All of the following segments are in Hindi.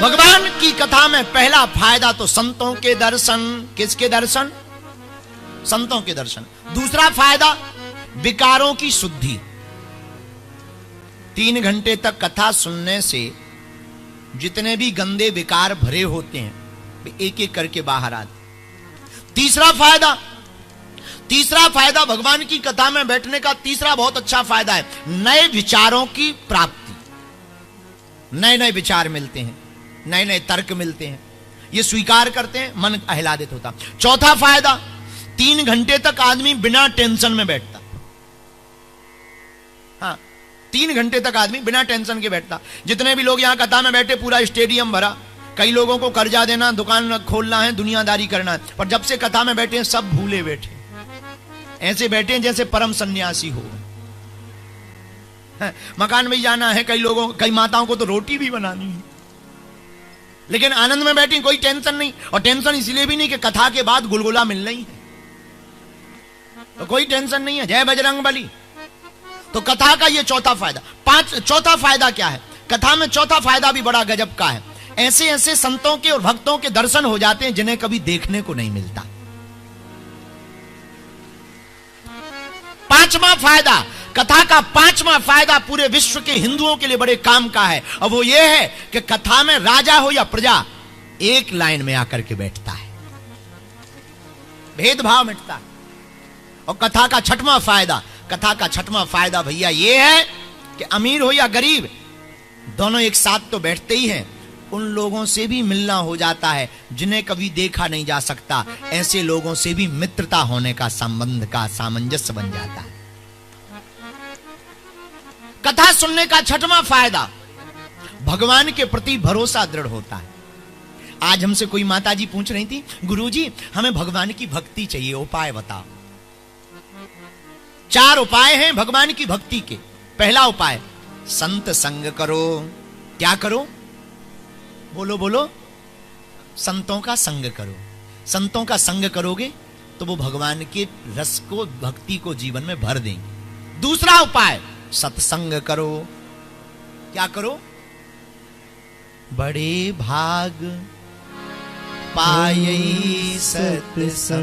भगवान की कथा में पहला फायदा तो संतों के दर्शन। किसके दर्शन? संतों के दर्शन। दूसरा फायदा विकारों की शुद्धि। 3 घंटे तक कथा सुनने से जितने भी गंदे विकार भरे होते हैं वे एक एक करके बाहर आते। तीसरा फायदा भगवान की कथा में बैठने का तीसरा बहुत अच्छा फायदा है, नए विचारों की प्राप्ति। नए नए विचार मिलते हैं, नए नए तर्क मिलते हैं, ये स्वीकार करते हैं, मन आह्लादित होता। चौथा फायदा, 3 घंटे तक आदमी बिना टेंशन में बैठता। हाँ, 3 घंटे तक आदमी बिना टेंशन के बैठता। जितने भी लोग यहां कथा में बैठे पूरा स्टेडियम भरा। कई लोगों को कर्जा देना, दुकान खोलना है, दुनियादारी करना है, पर जब से कथा में बैठे हैं सब भूले बैठे, ऐसे बैठे हैं जैसे परम सन्यासी हो। मकान में जाना है, कई माताओं को तो रोटी भी बनानी है, लेकिन आनंद में बैठी, कोई टेंशन नहीं। और टेंशन इसलिए भी नहीं कि कथा के बाद गुलगुला मिलना ही है, तो कोई टेंशन नहीं है। जय बजरंग बली। तो कथा का ये चौथा फायदा। चौथा फायदा क्या है? कथा में चौथा फायदा भी बड़ा गजब का है। ऐसे ऐसे संतों के और भक्तों के दर्शन हो जाते हैं जिन्हें कभी देखने को नहीं मिलता। पांचवा फायदा, कथा का पांचवा फायदा पूरे विश्व के हिंदुओं के लिए बड़े काम का है, और वो ये है कि कथा में राजा हो या प्रजा एक लाइन में आकर के बैठता है, भेदभाव मिटता है। और कथा का छठवां फायदा भैया ये है कि अमीर हो या गरीब दोनों एक साथ तो बैठते ही हैं, उन लोगों से भी मिलना हो जाता है जिन्हें कभी देखा नहीं जा सकता। ऐसे लोगों से भी मित्रता होने का, संबंध का सामंजस्य बन जाता है। कथा सुनने का छठवां फायदा, भगवान के प्रति भरोसा दृढ़ होता है। आज हमसे कोई माता जी पूछ रही थी, गुरुजी हमें भगवान की भक्ति चाहिए, उपाय बताओ। 4 उपाय हैं भगवान की भक्ति के। पहला उपाय, संत संग करो। क्या करो? बोलो बोलो। संतों का संग करो। संतों का संग करोगे तो वो भगवान के रस को, भक्ति को जीवन में भर देंगे। दूसरा उपाय, सत्संग करो। क्या करो? बड़े भाग पायई सत्संगा,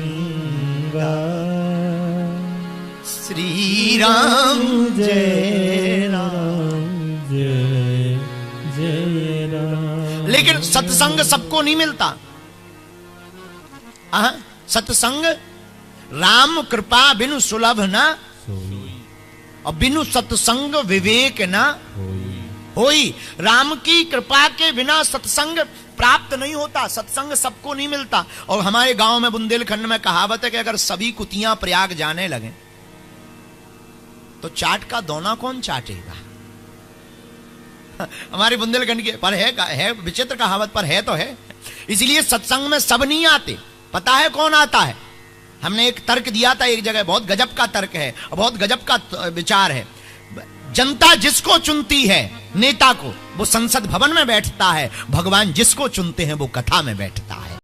श्री राम जय राम जय जय राम। लेकिन सत्संग सबको नहीं मिलता। सत्संग राम कृपा बिनु सुलभ ना और बिनु सत्संग विवेक ना होई। राम की कृपा के बिना सत्संग प्राप्त नहीं होता, सत्संग सबको नहीं मिलता। और हमारे गांव में बुंदेलखंड में कहावत है कि अगर सभी कुतियां प्रयाग जाने लगे तो चाट का दोना कौन चाटेगा? हमारे बुंदेलखंड के पर है विचित्र कहावत, पर है तो है। इसलिए सत्संग में सब नहीं आते। पता है कौन आता है? हमने एक तर्क दिया था एक जगह, बहुत गजब का तर्क है, बहुत गजब का विचार है। जनता जिसको चुनती है नेता को, वो संसद भवन में बैठता है। भगवान जिसको चुनते हैं वो कथा में बैठता है।